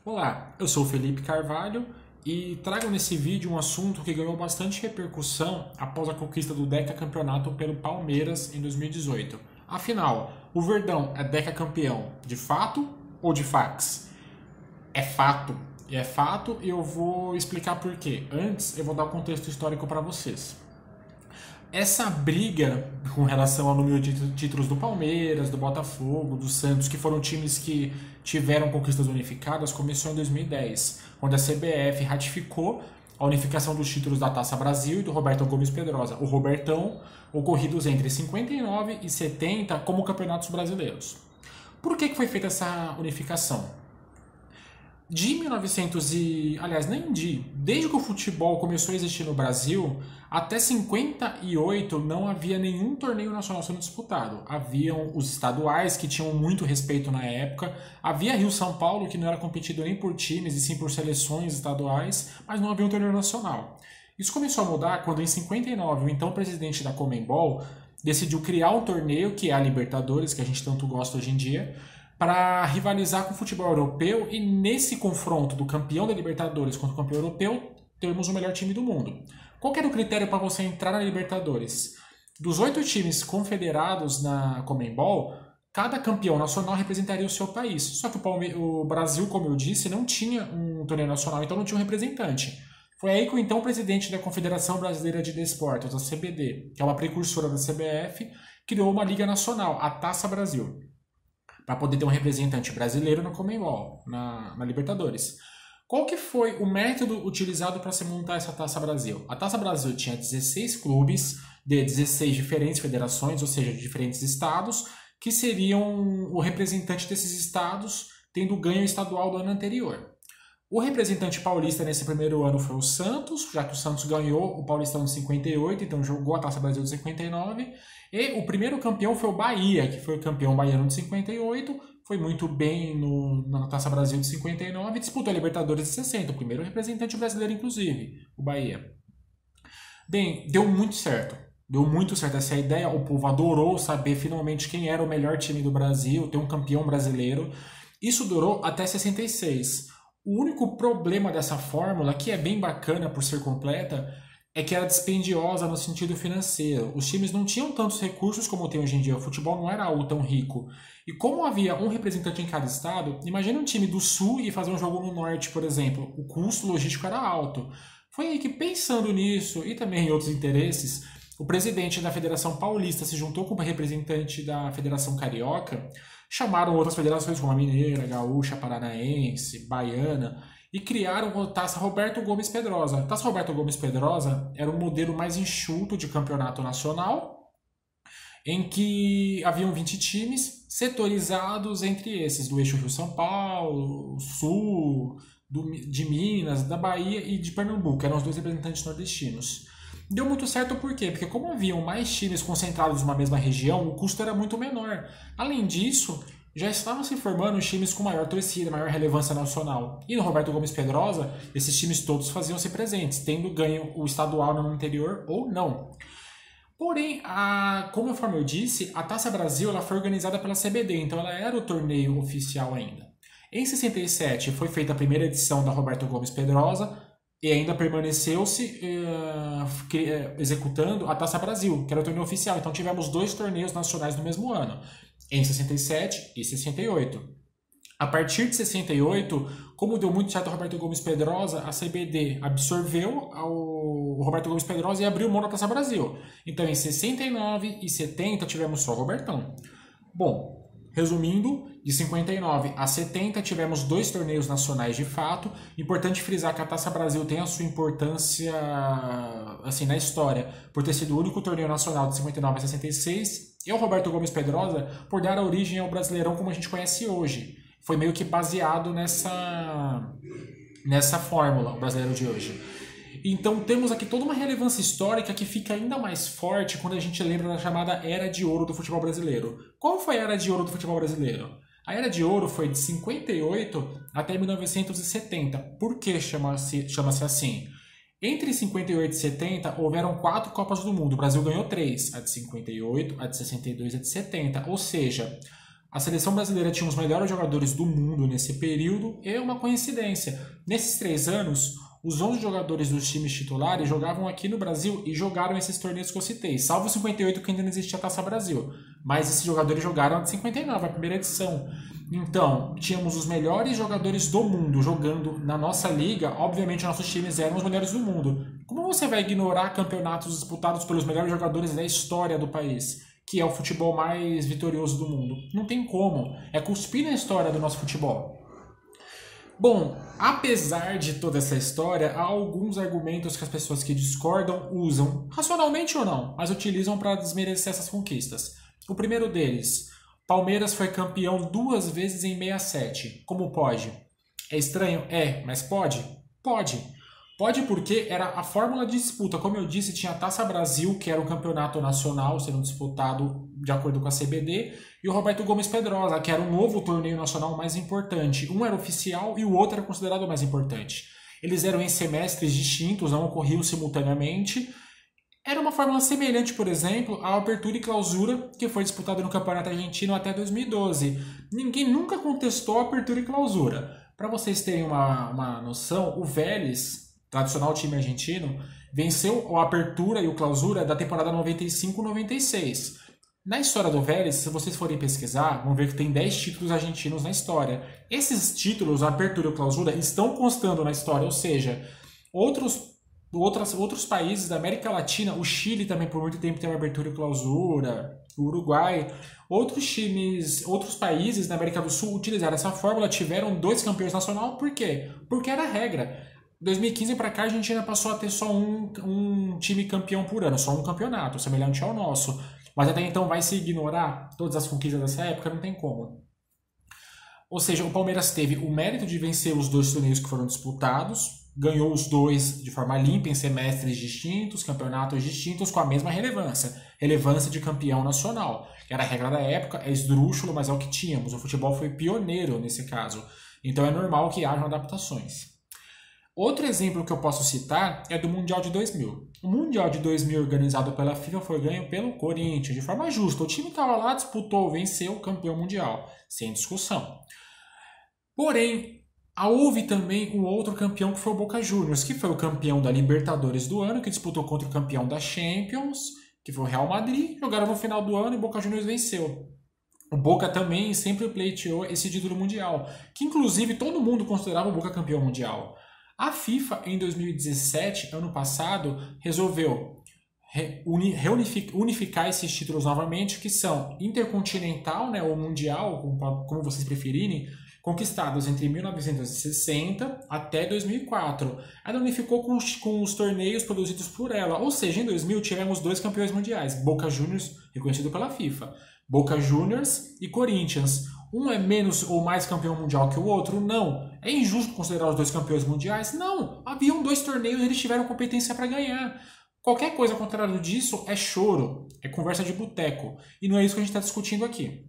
Olá, eu sou o Felipe Carvalho e trago nesse vídeo um assunto que ganhou bastante repercussão após a conquista do decacampeonato pelo Palmeiras em 2018. Afinal, o Verdão é decacampeão de fato ou de fax? É fato. E é fato e eu vou explicar por quê. Antes, eu vou dar o contexto histórico para vocês. Essa briga com relação ao número de títulos do Palmeiras, do Botafogo, do Santos, que foram times que tiveram conquistas unificadas, começou em 2010, quando a CBF ratificou a unificação dos títulos da Taça Brasil e do Roberto Gomes Pedrosa, o Robertão, ocorridos entre 59 e 70 como campeonatos brasileiros. Por que foi feita essa unificação? De 1900 e... aliás, nem de... Desde que o futebol começou a existir no Brasil, até 58 não havia nenhum torneio nacional sendo disputado. Haviam os estaduais, que tinham muito respeito na época. Havia Rio-São Paulo, que não era competido nem por times, e sim por seleções estaduais, mas não havia um torneio nacional. Isso começou a mudar quando, em 59, o então presidente da Conmebol decidiu criar um torneio, que é a Libertadores, que a gente tanto gosta hoje em dia, para rivalizar com o futebol europeu e nesse confronto do campeão da Libertadores contra o campeão europeu, termos o melhor time do mundo. Qual que era o critério para você entrar na Libertadores? Dos 8 times confederados na Conmebol, cada campeão nacional representaria o seu país. Só que o Brasil, como eu disse, não tinha um torneio nacional, então não tinha um representante. Foi aí que o então presidente da Confederação Brasileira de Desportos, a CBD, que é uma precursora da CBF, criou uma liga nacional, a Taça Brasil, para poder ter um representante brasileiro na Conmebol, na Libertadores. Qual que foi o método utilizado para se montar essa Taça Brasil? A Taça Brasil tinha 16 clubes de 16 diferentes federações, ou seja, de diferentes estados, que seriam o representante desses estados tendo ganho estadual do ano anterior. O representante paulista nesse primeiro ano foi o Santos, já que o Santos ganhou o Paulistão de 58, então jogou a Taça Brasil de 59. E o primeiro campeão foi o Bahia, que foi o campeão baiano de 58, foi muito bem na Taça Brasil de 59 e disputou a Libertadores de 60, o primeiro representante brasileiro, inclusive, o Bahia. Bem, deu muito certo. Deu muito certo essa ideia, o povo adorou saber finalmente quem era o melhor time do Brasil, ter um campeão brasileiro. Isso durou até 66. O único problema dessa fórmula, que é bem bacana por ser completa, é que era dispendiosa no sentido financeiro. Os times não tinham tantos recursos como tem hoje em dia. O futebol não era algo tão rico. E como havia um representante em cada estado, imagine um time do sul e fazer um jogo no norte, por exemplo. O custo logístico era alto. Foi aí que, pensando nisso e também em outros interesses, o presidente da Federação Paulista se juntou com o representante da Federação Carioca, chamaram outras federações como a Mineira, Gaúcha, Paranaense, Baiana e criaram a Taça Roberto Gomes Pedrosa. A Taça Roberto Gomes Pedrosa era o modelo mais enxuto de campeonato nacional, em que haviam 20 times setorizados entre esses, do eixo Rio-São Paulo, Sul, de Minas, da Bahia e de Pernambuco, eram os dois representantes nordestinos. Deu muito certo por quê? Porque como haviam mais times concentrados numa mesma região, o custo era muito menor. Além disso, já estavam se formando times com maior torcida, maior relevância nacional. E no Roberto Gomes Pedrosa, esses times todos faziam-se presentes, tendo ganho o estadual no ano anterior ou não. Porém, conforme eu disse, a Taça Brasil ela foi organizada pela CBD, então ela era o torneio oficial ainda. Em 67 foi feita a primeira edição da Roberto Gomes Pedrosa, e ainda permaneceu-se executando a Taça Brasil, que era o torneio oficial. Então tivemos 2 torneios nacionais no mesmo ano, em 67 e 68. A partir de 68, como deu muito certo o Roberto Gomes Pedrosa, a CBD absorveu o Roberto Gomes Pedrosa e abriu mão da Taça Brasil. Então em 69 e 70 tivemos só o Robertão. Bom, resumindo, de 59 a 70 tivemos 2 torneios nacionais de fato. Importante frisar que a Taça Brasil tem a sua importância assim, na história, por ter sido o único torneio nacional de 59 a 66, e o Roberto Gomes Pedrosa por dar origem ao Brasileirão como a gente conhece hoje. Foi meio que baseado nessa fórmula, o Brasileiro de hoje. Então temos aqui toda uma relevância histórica que fica ainda mais forte quando a gente lembra da chamada Era de Ouro do futebol brasileiro. Qual foi a Era de Ouro do futebol brasileiro? A Era de Ouro foi de 58 até 1970. Por que chama-se assim? Entre 58 e 70 houveram 4 Copas do Mundo. O Brasil ganhou 3, a de 58, a de 62 e a de 70. Ou seja, A seleção brasileira tinha os melhores jogadores do mundo nesse período e uma coincidência. Nesses 3 anos, os 11 jogadores dos times titulares jogavam aqui no Brasil e jogaram esses torneios que eu citei, salvo 58 que ainda não existia a Taça Brasil. Mas esses jogadores jogaram a de 59, a primeira edição. Então, tínhamos os melhores jogadores do mundo jogando na nossa liga. Obviamente, nossos times eram os melhores do mundo. Como você vai ignorar campeonatos disputados pelos melhores jogadores da história do país, que é o futebol mais vitorioso do mundo? Não tem como. É cuspir na história do nosso futebol. Bom, apesar de toda essa história, há alguns argumentos que as pessoas que discordam usam, racionalmente ou não, mas utilizam para desmerecer essas conquistas. O primeiro deles: Palmeiras foi campeão 2 vezes em 67. Como pode? É estranho? É, mas pode? Pode. Pode porque era a fórmula de disputa. Como eu disse, tinha a Taça Brasil, que era um campeonato nacional sendo disputado de acordo com a CBD, e o Roberto Gomes Pedrosa, que era o novo torneio nacional mais importante. Um era oficial e o outro era considerado o mais importante. Eles eram em semestres distintos, não ocorriam simultaneamente. Era uma fórmula semelhante, por exemplo, à Apertura e Clausura, que foi disputada no Campeonato Argentino até 2012. Ninguém nunca contestou a Apertura e Clausura. Para vocês terem uma noção, o Vélez, tradicional time argentino, venceu a Apertura e o Clausura da temporada 95-96. Na história do Vélez, se vocês forem pesquisar, vão ver que tem 10 títulos argentinos na história. Esses títulos, a Apertura e o Clausura, estão constando na história, ou seja, outros países da América Latina, o Chile também por muito tempo teve Abertura e Clausura, o Uruguai, outros países da América do Sul utilizaram essa fórmula, tiveram 2 campeões nacionais, por quê? Porque era a regra. 2015 para cá a Argentina passou a ter só um time campeão por ano, só um campeonato, semelhante ao nosso. Mas até então vai se ignorar todas as conquistas dessa época? Não tem como. Ou seja, o Palmeiras teve o mérito de vencer os 2 torneios que foram disputados, ganhou os 2 de forma limpa, em semestres distintos, campeonatos distintos, com a mesma relevância de campeão nacional. Era a regra da época, é esdrúxulo, mas é o que tínhamos. O futebol foi pioneiro nesse caso, então é normal que hajam adaptações. Outro exemplo que eu posso citar é do Mundial de 2000. O Mundial de 2000 organizado pela FIFA foi ganho pelo Corinthians, de forma justa. O time estava lá, disputou, venceu o campeão mundial, sem discussão. Porém, houve também um outro campeão que foi o Boca Juniors, que foi o campeão da Libertadores do ano, que disputou contra o campeão da Champions, que foi o Real Madrid. Jogaram no final do ano e o Boca Juniors venceu. O Boca também sempre pleiteou esse título mundial, que inclusive todo mundo considerava o Boca campeão mundial. A FIFA, em 2017, ano passado, resolveu unificar esses títulos novamente, que são Intercontinental, né, ou Mundial, como vocês preferirem, conquistados entre 1960 até 2004. Ela unificou com os torneios produzidos por ela, ou seja, em 2000 tivemos 2 campeões mundiais, Boca Juniors, reconhecido pela FIFA, Boca Juniors e Corinthians. Um é menos ou mais campeão mundial que o outro? Não. É injusto considerar os 2 campeões mundiais? Não. Haviam 2 torneios e eles tiveram competência para ganhar. Qualquer coisa contrário disso é choro, é conversa de boteco. E não é isso que a gente está discutindo aqui.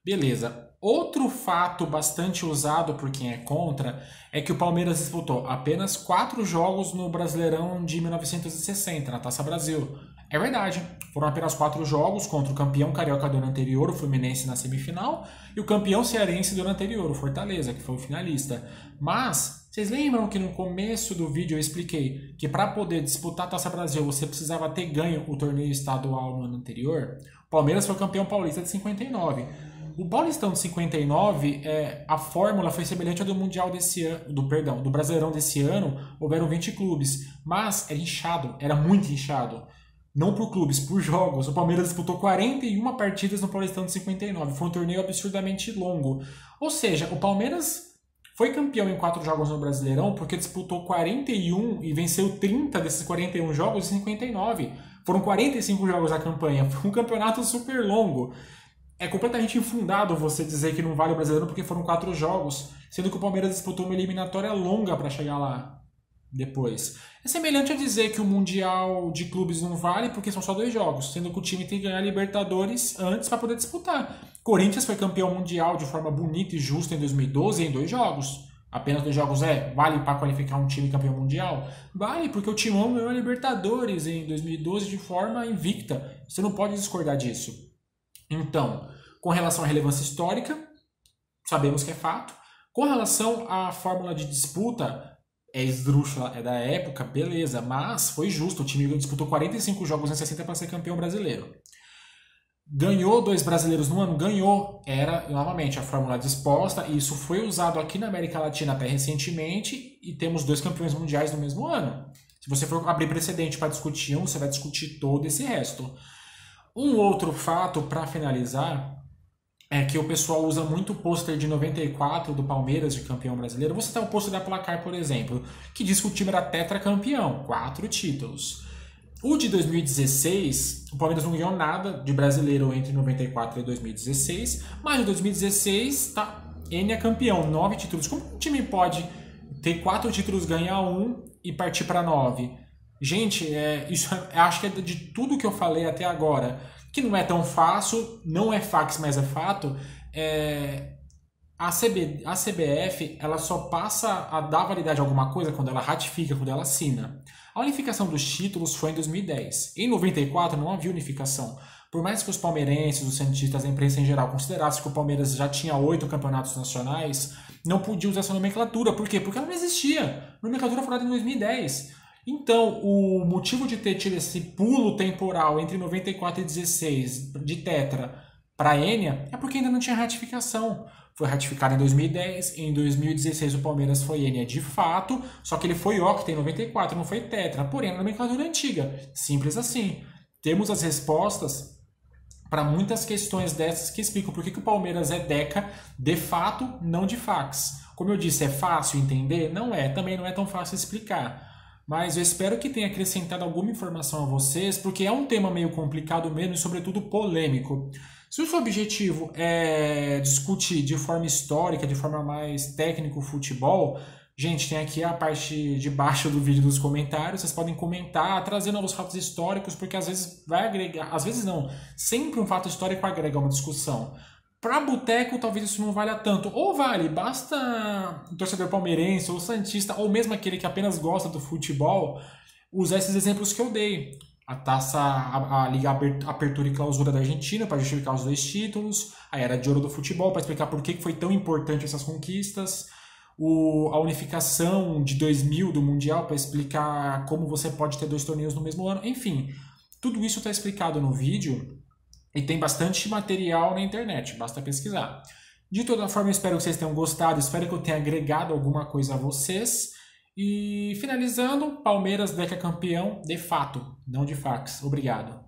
Beleza. Outro fato bastante usado por quem é contra é que o Palmeiras disputou apenas 4 jogos no Brasileirão de 1960, na Taça Brasil. É verdade, foram apenas 4 jogos contra o campeão carioca do ano anterior, o Fluminense, na semifinal, e o campeão cearense do ano anterior, o Fortaleza, que foi o finalista. Mas, vocês lembram que no começo do vídeo eu expliquei que para poder disputar a Taça Brasil você precisava ter ganho o torneio estadual no ano anterior? O Palmeiras foi campeão paulista de 59. O Paulistão de 59, a fórmula foi semelhante à do Mundial desse ano, do Brasileirão desse ano, houveram 20 clubes, mas era inchado, era muito inchado. Não por clubes, por jogos. O Palmeiras disputou 41 partidas no Paulistão de 59. Foi um torneio absurdamente longo. Ou seja, o Palmeiras foi campeão em 4 jogos no Brasileirão porque disputou 41 e venceu 30 desses 41 jogos em 59. Foram 45 jogos na campanha. Foi um campeonato super longo. É completamente infundado você dizer que não vale o Brasileirão porque foram 4 jogos, sendo que o Palmeiras disputou uma eliminatória longa para chegar lá depois. É semelhante a dizer que o Mundial de Clubes não vale porque são só 2 jogos, sendo que o time tem que ganhar a Libertadores antes para poder disputar. Corinthians foi campeão mundial de forma bonita e justa em 2012 em 2 jogos. Apenas 2 jogos vale para qualificar um time campeão mundial? Vale, porque o Timão ganhou a Libertadores em 2012 de forma invicta. Você não pode discordar disso. Então, Com relação à relevância histórica, sabemos que é fato. Com relação à fórmula de disputa, é esdrúxula, é da época, beleza, mas foi justo. O time disputou 45 jogos em 60 para ser campeão brasileiro. Ganhou 2 brasileiros no ano? Ganhou. Era, novamente, a fórmula disposta, e isso foi usado aqui na América Latina até recentemente, e temos 2 campeões mundiais no mesmo ano. Se você for abrir precedente para discutir um, você vai discutir todo esse resto. Um outro fato, para finalizar, é que o pessoal usa muito o pôster de 94 do Palmeiras de campeão brasileiro. Você tem o pôster da Placar, por exemplo, que diz que o time era tetracampeão, 4 títulos. O de 2016, o Palmeiras não ganhou nada de brasileiro entre 94 e 2016, mas em 2016 tá, N é campeão, 9 títulos. Como um time pode ter 4 títulos, ganhar 1 e partir para 9? Gente, isso acho que é de tudo que eu falei até agora, que não é tão fácil, não é fax, mas é fato. A CBF ela só passa a dar validade a alguma coisa quando ela ratifica, quando ela assina. A unificação dos títulos foi em 2010. Em 94 não havia unificação. Por mais que os palmeirenses, os santistas, a imprensa em geral considerassem que o Palmeiras já tinha 8 campeonatos nacionais, não podia usar essa nomenclatura. Por quê? Porque ela não existia. A nomenclatura foi dada em 2010. Então, o motivo de ter tido esse pulo temporal entre 94 e 16 de tetra para Enia é porque ainda não tinha ratificação. Foi ratificado em 2010, em 2016 o Palmeiras foi Enia de fato, só que ele foi octa em 94, não foi tetra, porém a nomenclatura é antiga. Simples assim. Temos as respostas para muitas questões dessas que explicam por que o Palmeiras é deca de fato, não de fax. Como eu disse, é fácil entender? Não é, também não é tão fácil explicar. Mas eu espero que tenha acrescentado alguma informação a vocês, porque é um tema meio complicado mesmo e, sobretudo, polêmico. Se o seu objetivo é discutir de forma histórica, de forma mais técnica o futebol, gente, tem aqui a parte de baixo do vídeo dos comentários, vocês podem comentar, trazer novos fatos históricos, porque às vezes vai agregar, às vezes não, sempre um fato histórico agrega uma discussão. Para boteco, talvez isso não valha tanto. Ou vale, basta o torcedor palmeirense, ou santista, ou mesmo aquele que apenas gosta do futebol, usar esses exemplos que eu dei. A taça, a Liga Apertura e Clausura da Argentina, para justificar os 2 títulos. A Era de Ouro do futebol, para explicar por que foi tão importante essas conquistas. A unificação de 2000 do Mundial, para explicar como você pode ter 2 torneios no mesmo ano. Enfim, tudo isso está explicado no vídeo. E tem bastante material na internet, basta pesquisar. De toda forma, eu espero que vocês tenham gostado, espero que eu tenha agregado alguma coisa a vocês. E finalizando, Palmeiras decacampeão de fato, não de fax. Obrigado.